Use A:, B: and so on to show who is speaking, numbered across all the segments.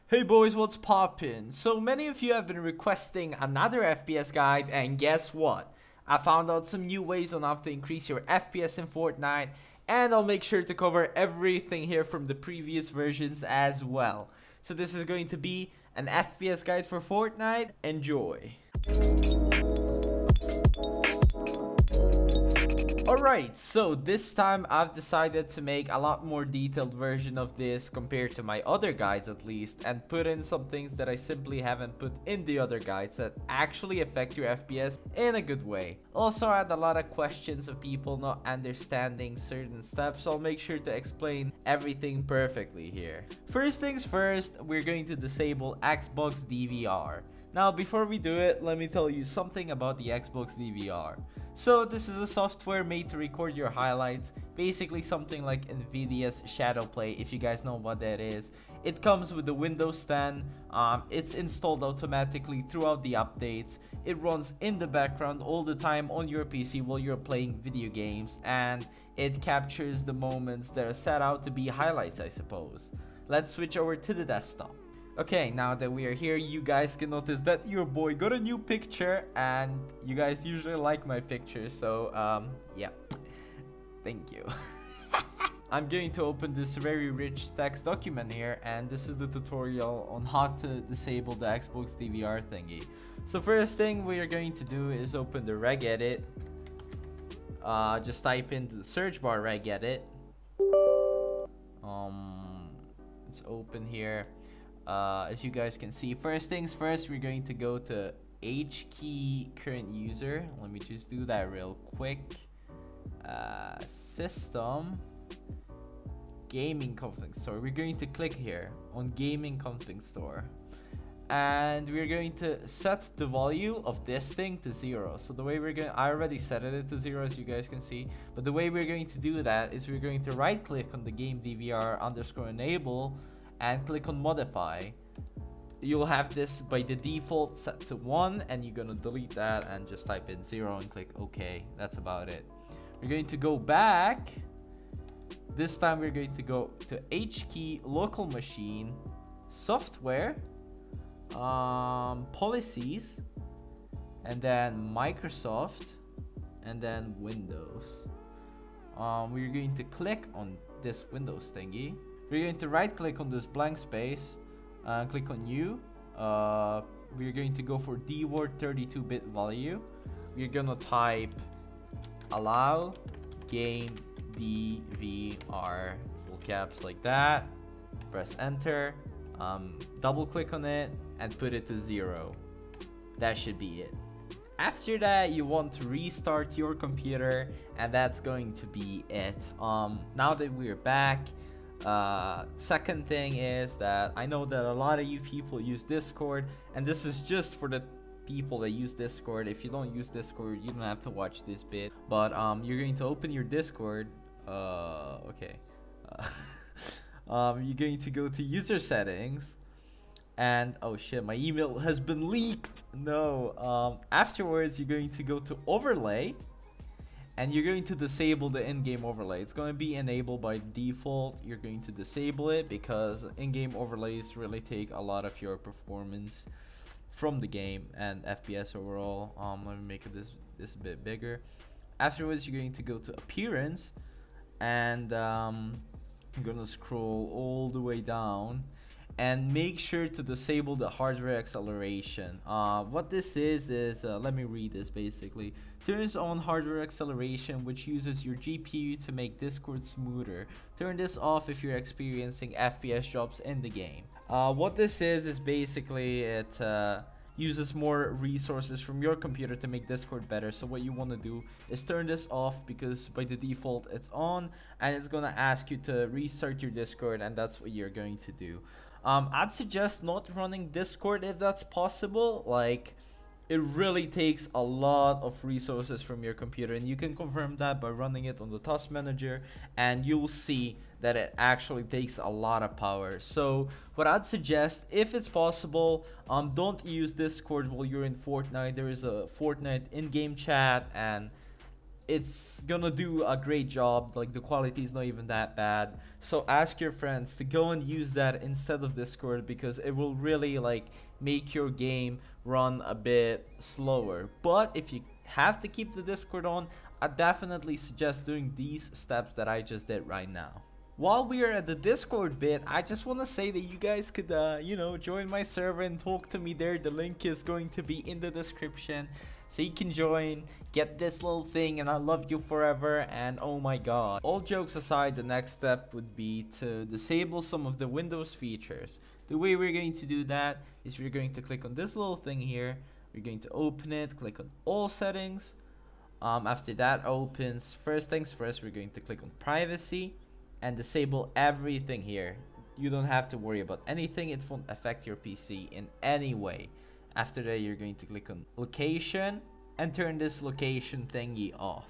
A: Hey boys, what's poppin'? So many of you have been requesting another FPS guide, and guess what? I found out some new ways on how to increase your FPS in Fortnite, and I'll make sure to cover everything here from the previous versions as well. So this is going to be an FPS guide for Fortnite. Enjoy! Alright, so this time I've decided to make a lot more detailed version of this compared to my other guides at least, and put in some things that I simply haven't put in the other guides that actually affect your FPS in a good way. Also, I had a lot of questions of people not understanding certain steps, so I'll make sure to explain everything perfectly here. First things first, we're going to disable Xbox DVR. Now, before we do it, let me tell you something about the Xbox DVR. So this is a software made to record your highlights, basically something like Nvidia's Shadowplay, if you guys know what that is. It comes with the Windows 10, it's installed automatically throughout the updates, it runs in the background all the time on your PC while you're playing video games, and it captures the moments that are set out to be highlights, I suppose. Let's switch over to the desktop. Okay, now that we are here, you guys can notice that your boy got a new picture, and you guys usually like my pictures, so yeah, thank you. I'm going to open this very rich text document here, and this is the tutorial on how to disable the Xbox DVR thingy. So first thing we are going to do is open the regedit. Just type into the search bar regedit. It's open here. As you guys can see, first things first, we're going to go to H key current user. Let me just do that real quick. System gaming config store. We're going to click here on gaming config store, and we're going to set the value of this thing to 0. So the way we're going, I already set it to 0, as you guys can see, but the way we're going to do that is we're going to right click on the game DVR underscore enable and click on modify. You'll have this by the default set to 1, and you're gonna delete that and just type in 0 and click OK. That's about it. We're going to go back. This time we're going to go to H key local machine, software, policies, and then Microsoft, and then Windows. We're going to click on this Windows thingy. We're going to right click on this blank space and click on new. We're going to go for dword 32-bit value. We're gonna type allow game DVR, full caps like that. Press enter, double click on it and put it to 0. That should be it. After that, you want to restart your computer, and that's going to be it. Now that we're back, second thing is that I know that a lot of you people use Discord, and this is just for the people that use Discord. If you don't use Discord, you don't have to watch this bit, but you're going to open your Discord. Okay. You're going to go to user settings, and oh shit, my email has been leaked. No. Afterwards, you're going to go to overlay, and you're going to disable the in-game overlay. It's going to be enabled by default. You're going to disable it because in-game overlays really take a lot of your performance from the game and FPS overall. Let me make it this a bit bigger. Afterwards, you're going to go to appearance, and I'm gonna scroll all the way down and make sure to disable the hardware acceleration. What this is let me read this basically. Turns on hardware acceleration, which uses your GPU to make Discord smoother. Turn this off if you're experiencing FPS drops in the game. What this is basically it uses more resources from your computer to make Discord better. So what you want to do is turn this off, because by the default it's on, and it's gonna ask you to restart your Discord, and that's what you're going to do. I'd suggest not running Discord if that's possible. Like, it really takes a lot of resources from your computer, and you can confirm that by running it on the task manager, and you'll see that it actually takes a lot of power. So what I'd suggest, if it's possible, don't use Discord while you're in Fortnite. There is a Fortnite in-game chat, and it's gonna do a great job. Like the quality is not even that bad. So ask your friends to go and use that instead of Discord, because it will really like make your game run a bit slower. But if you have to keep the Discord on, I definitely suggest doing these steps that I just did right now. While we are at the Discord bit, I just want to say that you guys could, you know, join my server and talk to me there. The link is going to be in the description. So you can join, get this little thing, and I love you forever. And oh my god. All jokes aside, the next step would be to disable some of the Windows features. The way we're going to do that is we're going to click on this little thing here. We're going to open it, click on all settings. After that opens, first things first, we're going to click on privacy and disable everything here. You don't have to worry about anything. It won't affect your PC in any way. After that, you're going to click on location and turn this location thingy off.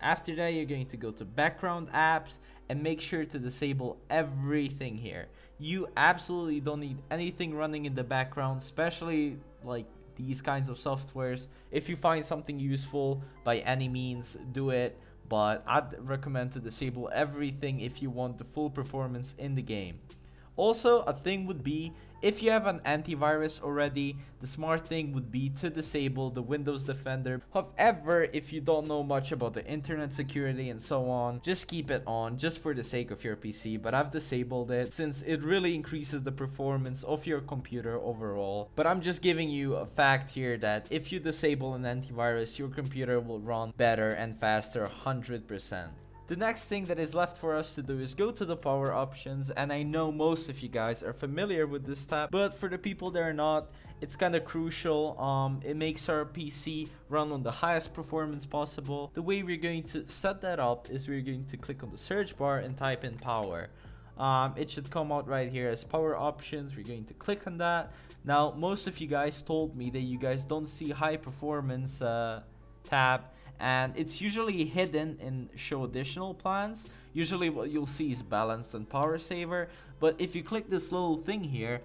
A: After that, you're going to go to background apps and make sure to disable everything here. You absolutely don't need anything running in the background, especially like these kinds of softwares. If you find something useful, by any means do it, but I'd recommend to disable everything if you want the full performance in the game. Also, a thing would be, if you have an antivirus already, the smart thing would be to disable the Windows Defender. However, if you don't know much about the internet security and so on, just keep it on just for the sake of your PC. But I've disabled it since it really increases the performance of your computer overall. But I'm just giving you a fact here that if you disable an antivirus, your computer will run better and faster 100%. The next thing that is left for us to do is go to the power options, and I know most of you guys are familiar with this tab, but for the people that are not, it's kind of crucial. It makes our PC run on the highest performance possible. The way we're going to set that up is we're going to click on the search bar and type in power. It should come out right here as power options. We're going to click on that. Now, most of you guys told me that you guys don't see high performance tab, and it's usually hidden in show additional plans. Usually what you'll see is balanced and power saver, but if you click this little thing here,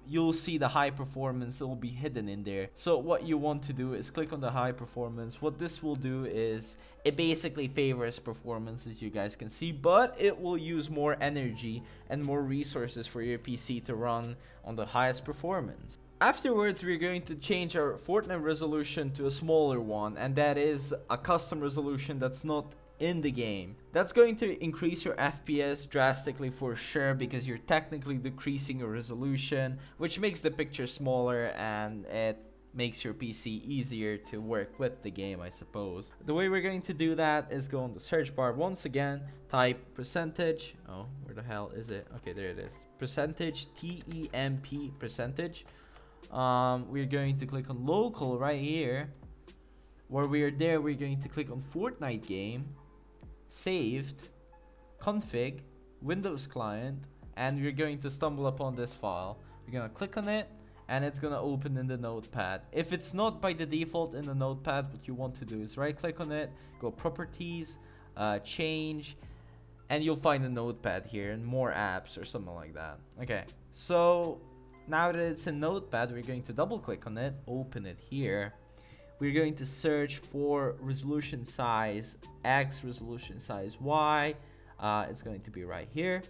A: you'll see the high performance. It will be hidden in there. So what you want to do is click on the high performance. What this will do is it basically favors performance, as you guys can see, but it will use more energy and more resources for your PC to run on the highest performance. Afterwards, we're going to change our Fortnite resolution to a smaller one, and that is a custom resolution that's not in the game. That's going to increase your FPS drastically for sure, because you're technically decreasing your resolution, which makes the picture smaller and it makes your PC easier to work with the game, I suppose. The way we're going to do that is go on the search bar once again, type percentage. Oh, where the hell is it? Okay, there it is. Percentage, TEMP, percentage. We're going to click on local right here. While we are there, we're going to click on Fortnite game, saved, config, Windows client, and we're going to stumble upon this file. We're gonna click on it, and it's gonna open in the notepad. If it's not by the default in the notepad, what you want to do is right click on it, go properties, change, and you'll find a notepad here and more apps or something like that. Okay, so now that it's in notepad, we're going to double click on it, open it here. We're going to search for resolution size X, resolution size Y. It's going to be right here.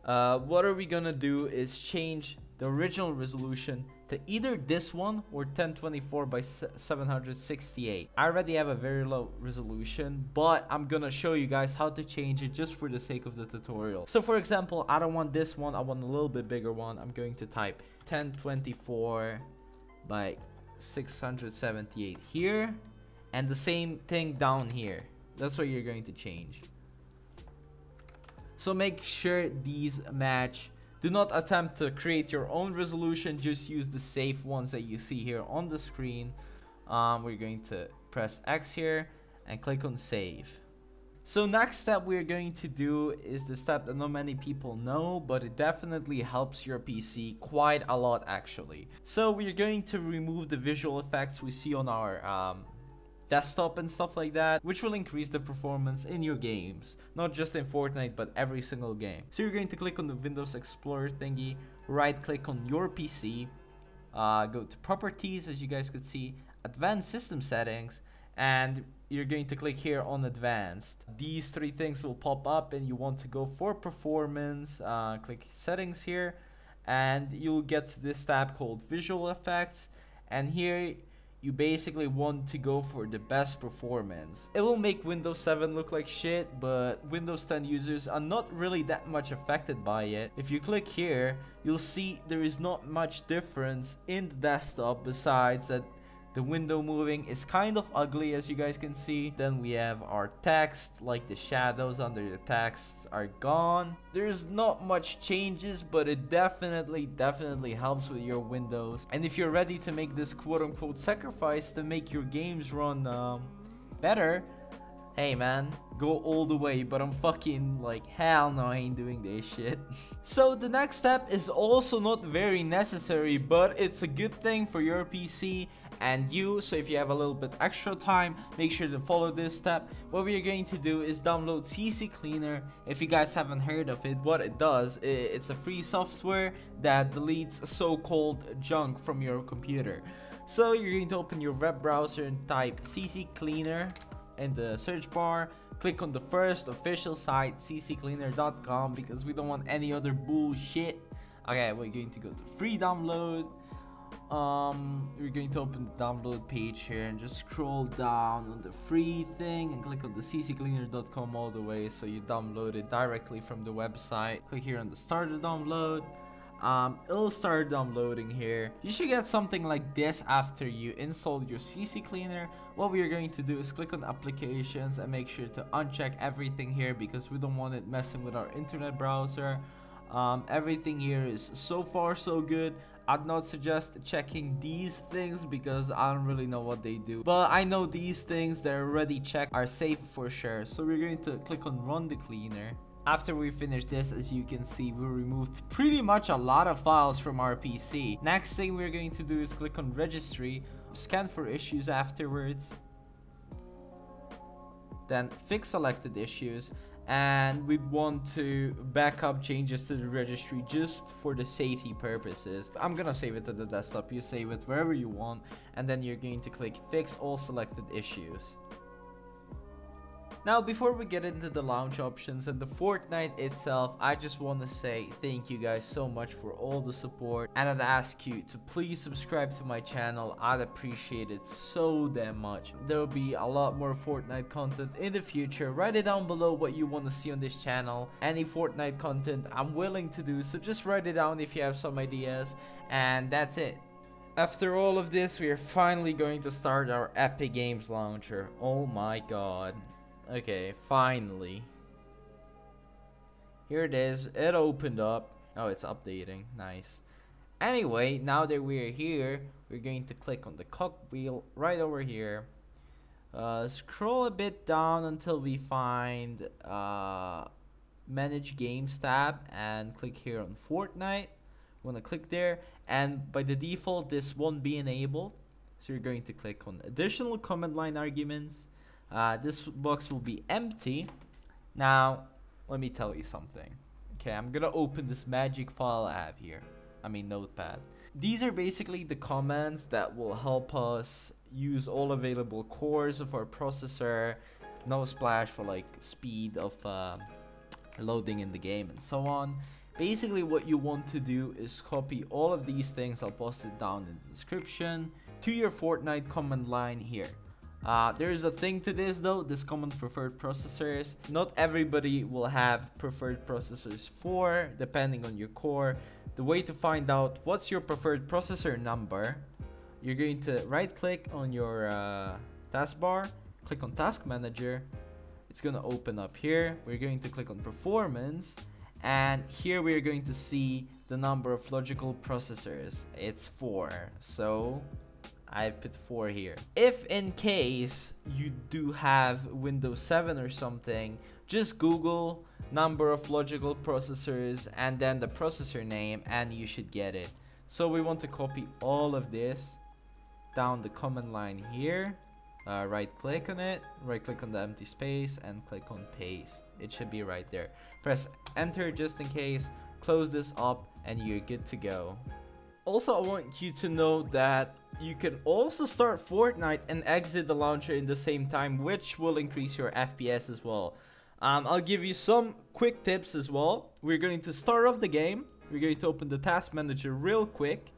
A: What are we gonna do is change the original resolution to either this one or 1024 by 768. I already have a very low resolution, but I'm gonna show you guys how to change it just for the sake of the tutorial. So for example, I don't want this one, I want a little bit bigger one. I'm going to type 1024 by 678 here, and the same thing down here. That's what you're going to change. So make sure these match. Do not attempt to create your own resolution, just use the safe ones that you see here on the screen. We're going to press X here and click on save. So next step we're going to do is the step that not many people know, but it definitely helps your PC quite a lot actually. So we're going to remove the visual effects we see on our desktop and stuff like that, which will increase the performance in your games, not just in Fortnite but every single game. So you're going to click on the Windows Explorer thingy, right click on your PC, go to properties, as you guys could see, advanced system settings, and you're going to click here on advanced. These three things will pop up and you want to go for performance. Click settings here and you'll get to this tab called visual effects, and here you basically want to go for the best performance. It will make Windows 7 look like shit, but Windows 10 users are not really that much affected by it. If you click here, you'll see there is not much difference in the desktop besides that the window moving is kind of ugly, as you guys can see. Then we have our text, like the shadows under the text are gone. There's not much changes, but it definitely helps with your windows. And if you're ready to make this quote-unquote sacrifice to make your games run better, hey man, go all the way, but I'm fucking like, hell no, I ain't doing this shit. So the next step is also not very necessary, but it's a good thing for your PC and you. So if you have a little bit extra time, make sure to follow this step. What we're going to do is download CCleaner. If you guys haven't heard of it, what it does, it's a free software that deletes so-called junk from your computer. So you're going to open your web browser and type CCleaner in the search bar. Click on the first official site, CCleaner.com, because we don't want any other bullshit. Okay, we're going to go to free download. We're going to open the download page here and just scroll down on the free thing and click on the CCleaner.com all the way, so you download it directly from the website. Click here on the start the download. It'll start downloading here. You should get something like this after you install your CCleaner. What we are going to do is click on applications and make sure to uncheck everything here, because we don't want it messing with our internet browser. Everything here is so far so good. I'd not suggest checking these things because I don't really know what they do, but I know these things that are already checked are safe for sure. So we're going to click on run the cleaner. After we finish this, as you can see, we removed pretty much a lot of files from our PC. Next thing we're going to do is click on registry, scan for issues afterwards, then fix selected issues, and we'd want to back up changes to the registry just for the safety purposes. I'm gonna save it to the desktop. You save it wherever you want, and then you're going to click fix all selected issues. Now, before we get into the launch options and the Fortnite itself, I just want to say thank you guys so much for all the support, and I'd ask you to please subscribe to my channel. I'd appreciate it so damn much. There will be a lot more Fortnite content in the future. Write it down below what you want to see on this channel. Any Fortnite content I'm willing to do, so just write it down if you have some ideas, and that's it. After all of this, we are finally going to start our Epic Games launcher. Oh my god. Okay, finally. Here it is. It opened up. Oh, it's updating. Nice. Anyway, now that we're here, we're going to click on the cogwheel right over here. Scroll a bit down until we find Manage Games tab and click here on Fortnite. Want to click there, and by the default this won't be enabled, so you're going to click on Additional Command Line Arguments. This box will be empty. Now, let me tell you something. Okay, I'm gonna open this magic file I have here. I mean, notepad. These are basically the commands that will help us use all available cores of our processor. No splash for like speed of loading in the game and so on. Basically, what you want to do is copy all of these things. I'll post it down in the description to your Fortnite command line here. There is a thing to this though, this common preferred processors. Not everybody will have preferred processors for, depending on your core. The way to find out what's your preferred processor number, you're going to right click on your taskbar, click on Task Manager. It's gonna open up here. We're going to click on Performance, and here we're going to see the number of logical processors. It's 4, so I put 4 here. If in case you do have Windows 7 or something, just Google number of logical processors and then the processor name and you should get it. So we want to copy all of this down the command line here. Right click on it, right click on the empty space and click on paste. It should be right there. Press enter just in case, close this up and you're good to go. Also, I want you to know that you can also start Fortnite and exit the launcher in the same time, which will increase your FPS as well. I'll give you some quick tips as well. We're going to start off the game. We're going to open the task manager real quick.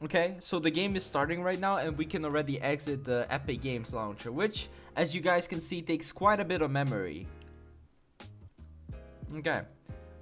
A: Okay, so the game is starting right now and we can already exit the Epic Games launcher, which, as you guys can see, takes quite a bit of memory. Okay,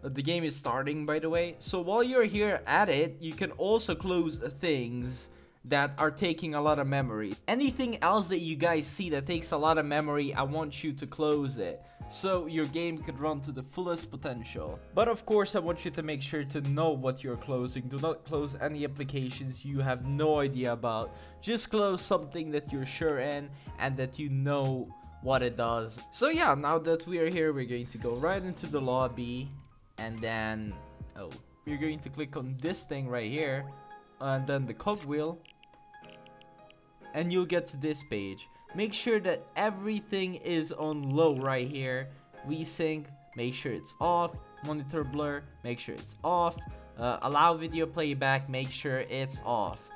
A: the game is starting, by the way. So while you're here at it, you can also close things that are taking a lot of memory. Anything else that you guys see that takes a lot of memory, I want you to close it, so your game could run to the fullest potential. But of course, I want you to make sure to know what you're closing. Do not close any applications you have no idea about. Just close something that you're sure in and that you know what it does. So yeah, now that we are here, we're going to go right into the lobby, and then we're going to click on this thing right here, and then the cogwheel, and you'll get to this page. Make sure that everything is on low right here. VSync, make sure it's off. Monitor blur, make sure it's off. Allow video playback, make sure it's off.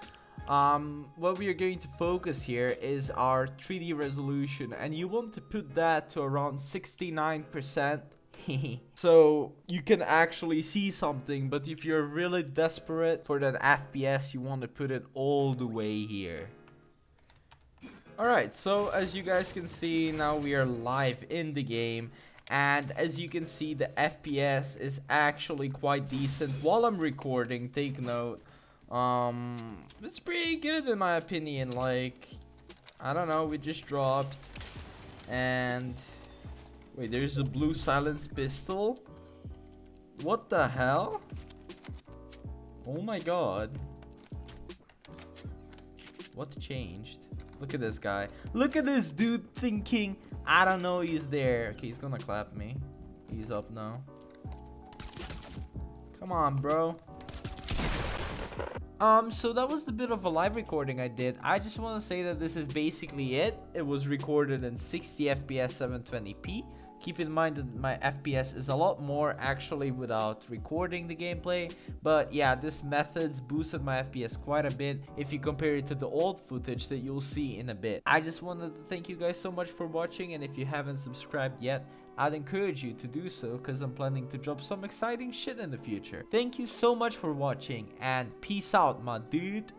A: What we are going to focus here is our 3D resolution, and you want to put that to around 69%. So you can actually see something, but if you're really desperate for that FPS, you want to put it all the way here. Alright, so as you guys can see, now we are live in the game, and as you can see, the FPS is actually quite decent while I'm recording. Take note, it's pretty good in my opinion. Like, I don't know, we just dropped, and wait, there's a blue silence pistol. What the hell? Oh my god, what changed? Look at this guy. Look at this dude thinking, I don't know he's there. Okay, he's gonna clap me. He's up now. Come on, bro. So that was the bit of a live recording I did. I just want to say that this is basically it. It was recorded in 60 FPS 720p. Keep in mind that my FPS is a lot more actually without recording the gameplay. But yeah, this method's boosted my FPS quite a bit if you compare it to the old footage that you'll see in a bit. I just wanted to thank you guys so much for watching, and if you haven't subscribed yet, I'd encourage you to do so, because I'm planning to drop some exciting shit in the future. Thank you so much for watching, and peace out, my dude.